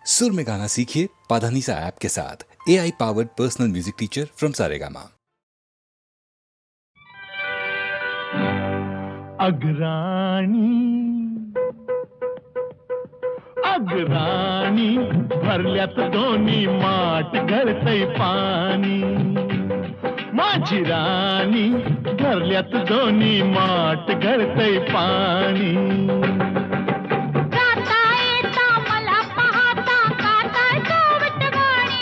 सुर में गाना सीखिए पाधानीसा ऐप के साथ। AI powered personal music teacher from Saregama. अग्राणी भरल्यात दोन्ही माठ गळतय पाणी, माझी राणी भरल्यात दोन्ही माठ गळतय पाणी।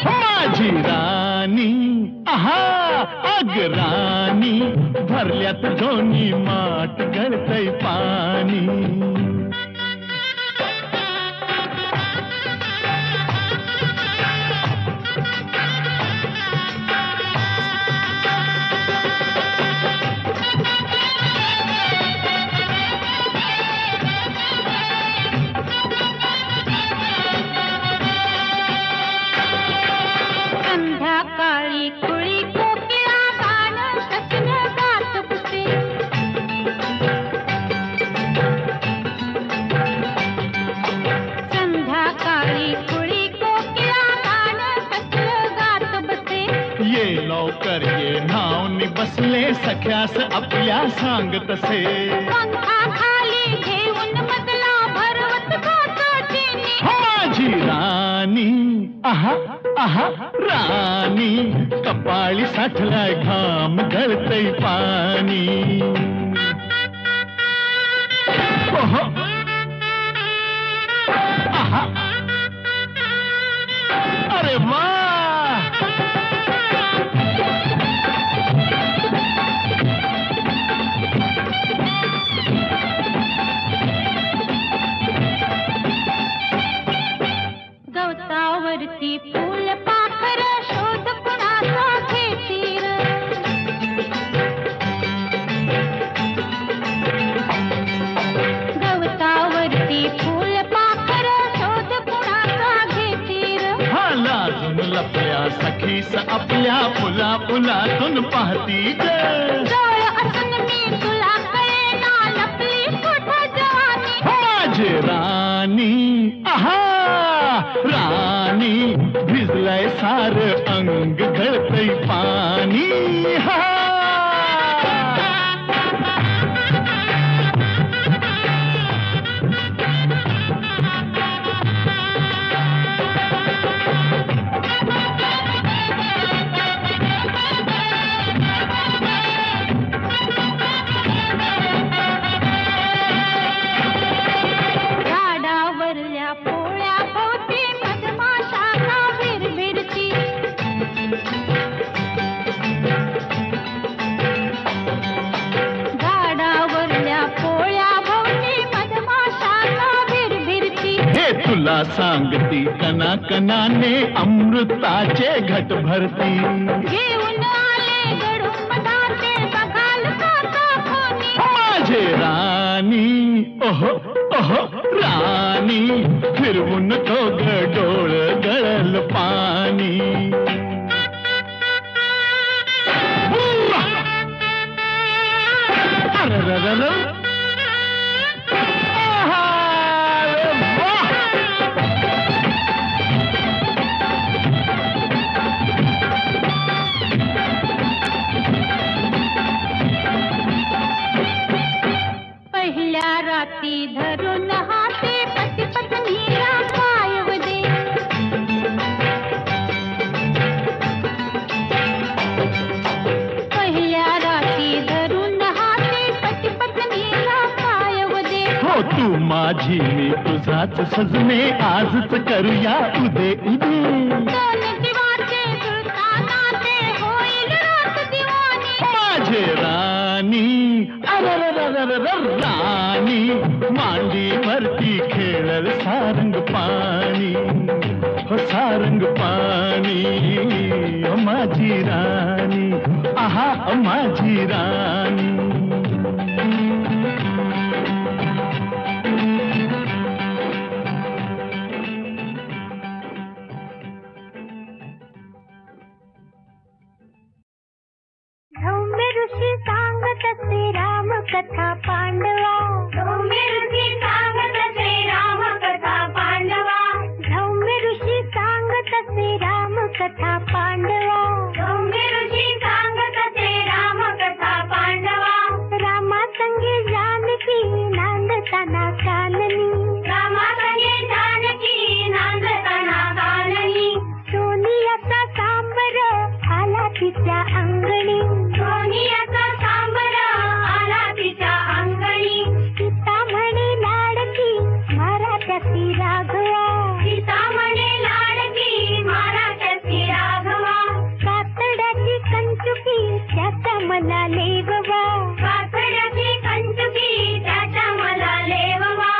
माझी राणी आहा अग्राणी भरल्यात दोन्ही माठ गळतय पाणी। संध्याकाळी कुळी कोकिळा गाणं कसलं गात बसे, संध्याकाळी कुळी कोकिळा गाणं कसलं गात बसे। ये लवकर ये नावनी बसले सख्यास आपल्या सांग तसे। पंखा खाली घेऊन मधला भरवत काकाचीनी, माझी राणी आहा आहा राणी कपाळी साठलाय घाम गळतय पाणी। ओहो आहा अरे वा गवतावरती फूल पाखर शोध कुणाचा घेतील, गवतावरती फूल पाखर शोध कुणाचा घेतील। हा लाजून लपल्या सखीस आपल्या फुला फुलातून पाहती ग। जवळ असून मी तुला कळेना लपली कुठं जवानी, माझे राणी आहा राणी भिजलंय सार अंग गळतय पाणी। हा झाडावरल्या पोळ्या भोवती मधमाशा का भिरभिरती, झाडावरल्या पोळ्या भोवती मधमाशा का भिरभिरती। हे तुला सांगती कना कनाने अमृताचे घट भरती। घेऊन आले गडून मधाचे बघाल काका कोणी, माझे राणी ओहो ओहो राणी फिरवून तो डोळ गळल पाणी। अररररर. आहा, अरे वाह. पहिल्या राती धरून हाते पती पत्नीला पायव दे, पहिल्या राती धरून हाते पती पत्नीला पायव दे। हो तू माझी मी तुझाच सजने आजच करूया उदे उदे। दोन दिवाचे जुळताना ते होईल रात दिवाणी, माझे राणी अरररररर राणी मांडीवरती खेळल सारंग पाणी। हो सारंग पाणी हो माझी राणी आहा माझी राणी। धौम्य ऋषी सांगत असे राम कथा पांडवा, धौम्य ऋषी सांगत असे राम कथा पांडवा, धौम्य ऋषी रामकथा पांडवा सौम्य ऋषी सांगत ते रामकथा पांडवा रामा संगे जानकी नांदताना काननी रामा संगे जानकी नांदताना काननी सोनियाचा सांबर आला तिच्या अंगणी सोनियाचा सांबर आला तिच्या अंगणी सीता म्हणे लाडकी मराठ्याची राघवा सीता म्हणे लाडकी मराठ्याची राघवा कातड्याची कंचुकी त्याचा मला लेववा कातड्याची कंचुकी त्याचा मला लेववा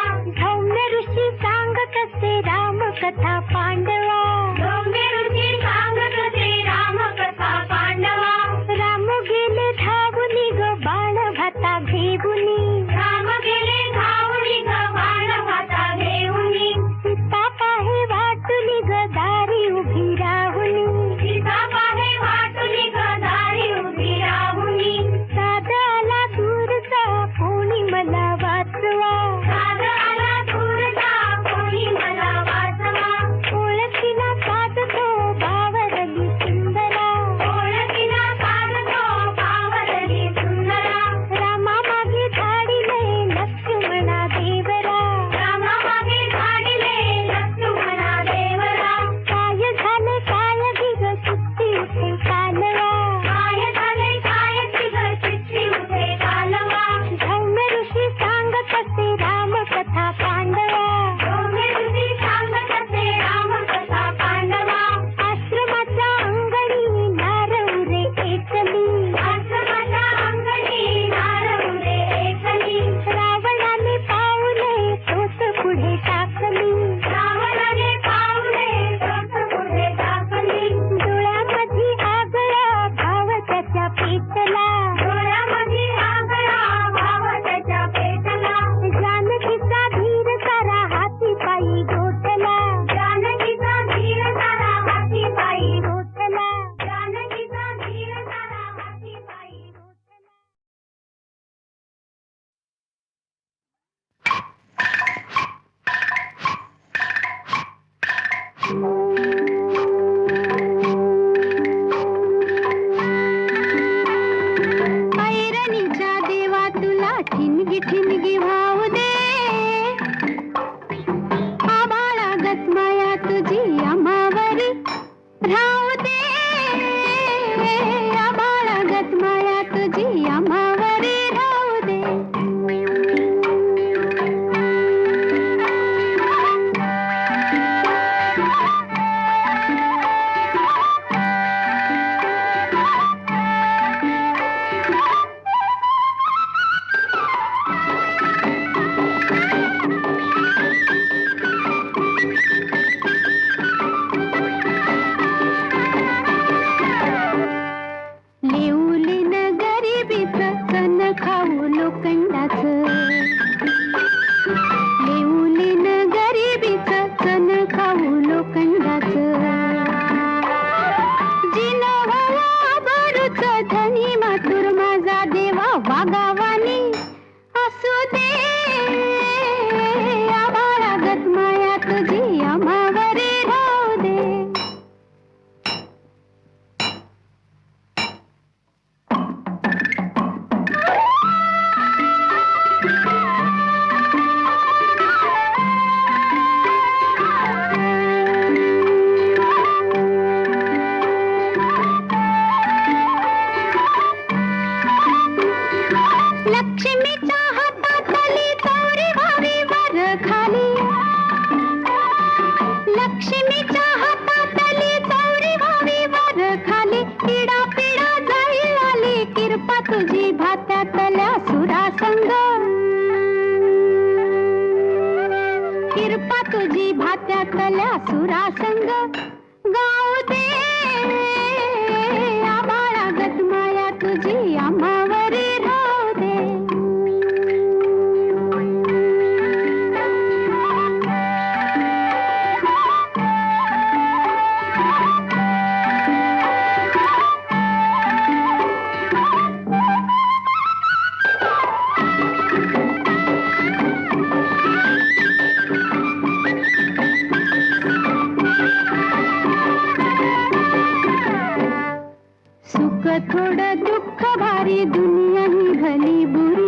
सौम्य ऋषी सांगत असे रामकथा पांडवा सौम्य ऋषी सांगत असे रामकथा पांडवा राम गेले धावुनी ग बाण भाता घेऊनी राम गेले धावुनी ग बाण भाता घेऊनी सीता पाहे वाटुनी ग दारी उभी राहुनी सीता पाहे वाटुनी ग दारी उभी राहुनी साध आला दूरचा कोणी मला वाचवा साध आला दूरचा कोणी मला वाचवा ओळखीला साध तो बावरली सुंदरा ओळखीला साध तो बावरली सुंदरा रामा मागे धाडिले लक्ष्मणा देवरा रामा मागे धाडिले लक्ष्मणा देवरा काय झाले काय गिग चित्ती उठे कालवा काय झाले काय गिग चित्ती उठे कालवा सौम्य ऋषी सांगत असे रामकथा पांडवा सौम्य ऋषी सांगत असे रामकथा पांडवा आश्रमाच्या अंगणी नारवरे एकली आश्रमाच्या अंगणी नारवरे एकली रावणाने पावले तोच पुढे टाकली रावणाने पावले तोच पुढे टाकली डोळ्यामध्ये आगळा भाव त्याच्या पेटला डोळ्यामध्ये आगळा भाव त्याच्या पेटला जानकीचा धीर सारा हाती पायी गोठला जानकीचा धीर सारा हाती पायी गोठला जानकीचा धीर सारा हाती पायी गोठला ऐरणीच्या देवा तुला ठिणगी ठिणगी वाहू दे आबाळागत माया तुझी अमावरी राहू दे आबाळागत माया तुझी अमावरी राहू दे लेऊलीन गरिबीचं चण खाऊ लोखंडाचं लेऊलीन गरिबीचं चण खाऊ लोखंडाचं जिन व्हावा बरूच धनी मातुर माझा देवा वागावानी असू दे आभाळागत माया तुझी अमावरी राहू दे लक्ष्मीच्या हातातली चौरी व्हावी वर खाली लक्ष्मीच्या हातातली चौरी व्हावी वर खाली पिडा पिडा जाईल आली किरपा तुझी भात्यातल्या सुरासंग किरपा तुझी भात्यातल्या सुरासंग गाऊ दे आबाळागत माया तुझी अमावरी राहू दे भारी दुनिया ही भली बुरी,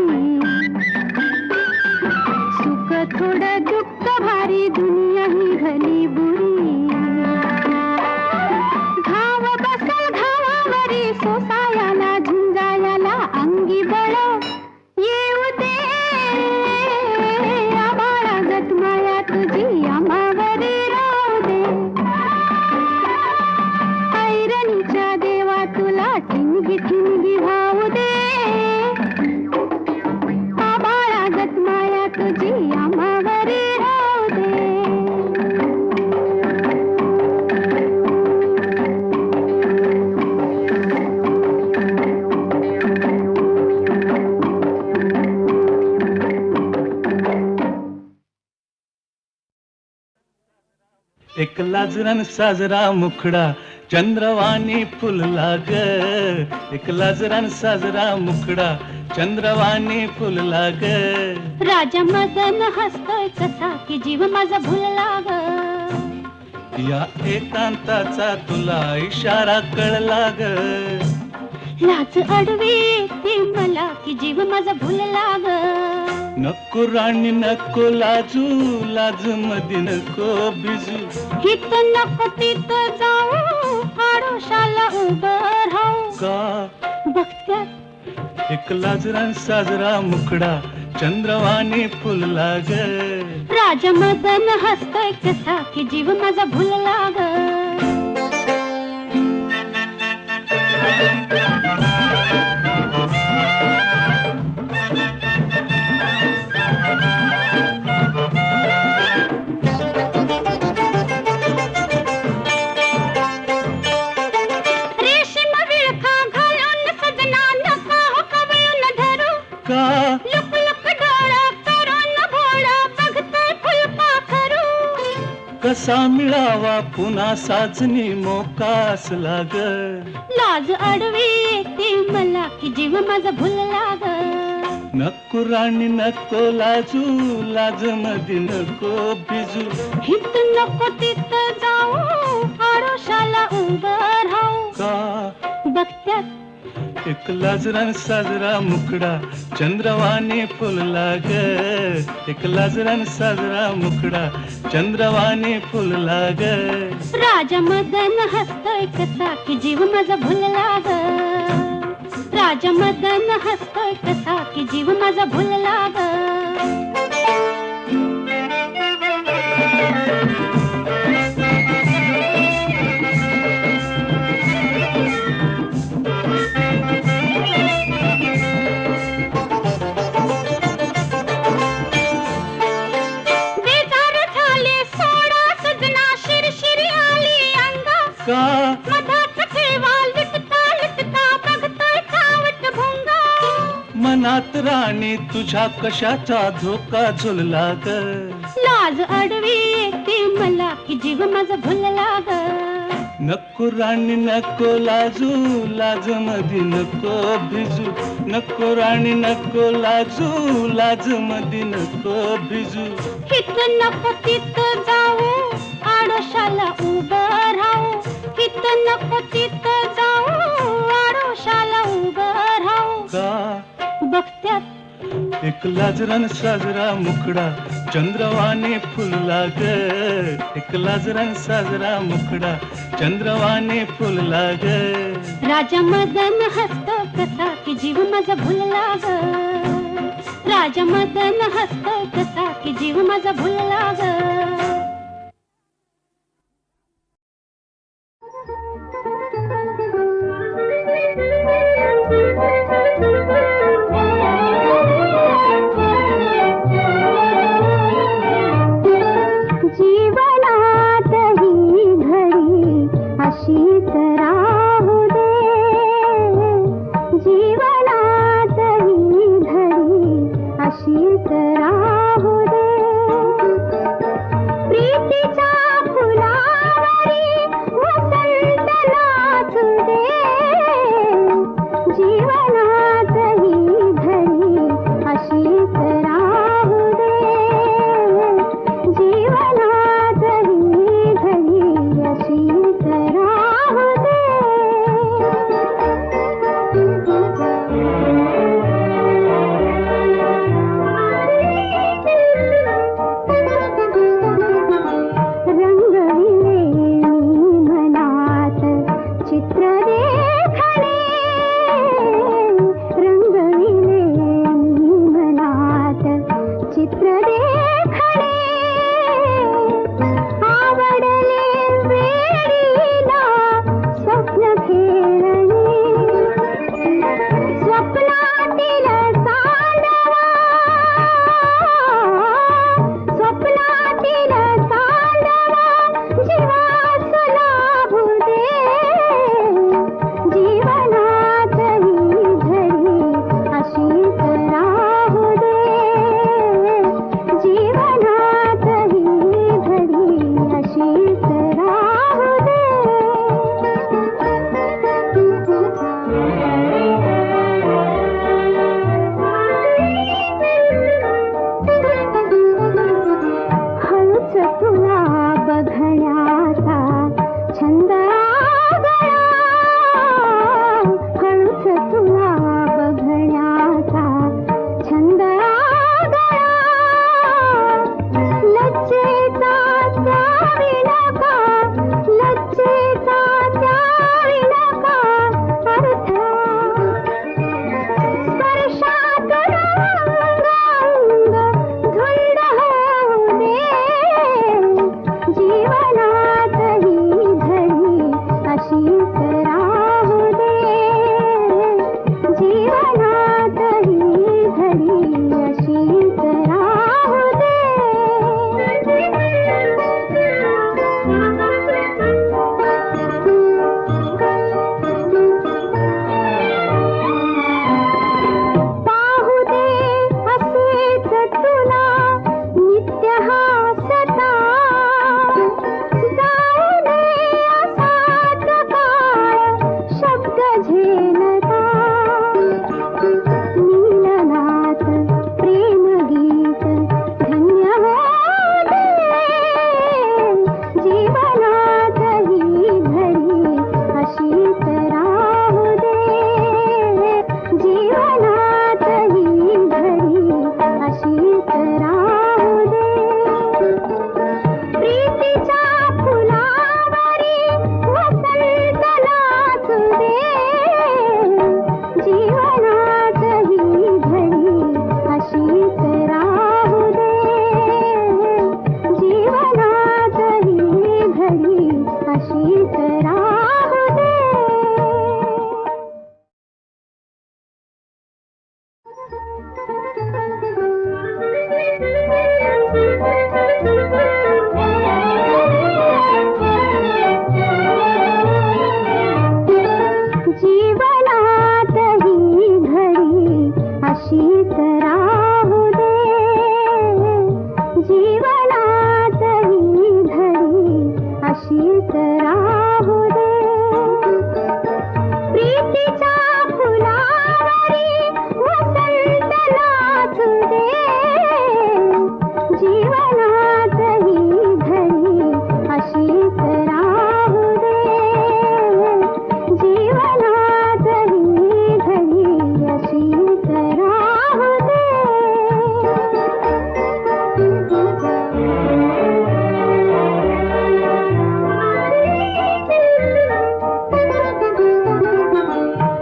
सुख थोडं दुःख भारी दुनिया ही भली बुरी. घाव बसल घावावरी सोसायाला झुंजायाला अंगी बळ येऊ दे. आबाळागत माया तुझी आम्हावरी राहू दे. ऐरणीच्या देवा तुला ठिणगी ठिणगी भाऊ दे. आबाळागत माया तुझी आम्हावरी राहू दे. एक लाजरान साजरा मुखडा चंद्रवाणी फुलला ग. एक लाजरान साजरा मुखडा चंद्रवाणी फुलला ग. राजा मदन हसतोय कसा की जीव माझा भुलला ग. या एकांताचा तुला इशारा कळला ग. लाज अडवी ती मला की जीव माझा भुलला ग. नको राणी नको लाजू, लाज मध्ये नको बिजू. हित नको तिथं जाऊ, आडोशाला उभं राहू. का बघत्यात एक लाजरान साजरा मुखडा चंद्रवाणी फुलला ग. राजा मदन हसतोय कसा की जीव माझा भुलला ग. कसा मिळावा पुन्हा साजनी मोका असला ग. लाज अडवी येते मला की जीव माझा भुलला ग. नको राणी नको लाजू, लाज मध्ये नको बिजू. हित नको तिथं जाऊ, आडोशाला उभं राहू. का बघत्यात एक लाजरान साजरा मुखडा चंद्रवाणी फुलला ग. एक लाजरान साजरा मुखडा चंद्रवाणी फुलला ग. राजा मदन हसतोय कसा की जीव माझा भुलला ग. राजा मदन हसतोय कसा की जीव माझा भुलला ग. मनात राणी तुझ्या कशाचा धोका झुलला ग. लाज अडवी येते मला की जीव माझा भुलला ग. नको राणी नको लाजू, लाज मध्ये नको भिजू. नको राणी नको लाजू, लाज मध्ये नको भिजू. हित नको तिथं जाऊ, आडोशाला उभं राहू. हित नको तिथं जाऊ, आडोशाला उभं राहू. का बघत्यात एक लाजरान साजरा मुखडा चंद्रवाणी फुलला ग. एक लाजरान साजरा मुखडा चंद्रवाणी फुलला ग. राजा मदन हसतो कसा की जीव माझा भुलला ग. राजा मदन हसतो कसा की जीव माझा भुलला ग. अशीच राहू दे, जीवनात ही घडी अशीच राहू दे. अशीच राहू दे. प्रीतीच्या फुलावरी वसंत नाचू दे. जीवनात ही घडी अशीच राहू दे. जीवनात ही घडी अशीच राहू दे.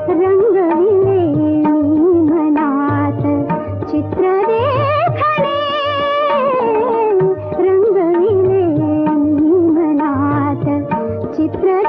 रंगविले मी मनात चित्र देखणे. रंगविले मी मनात चित्र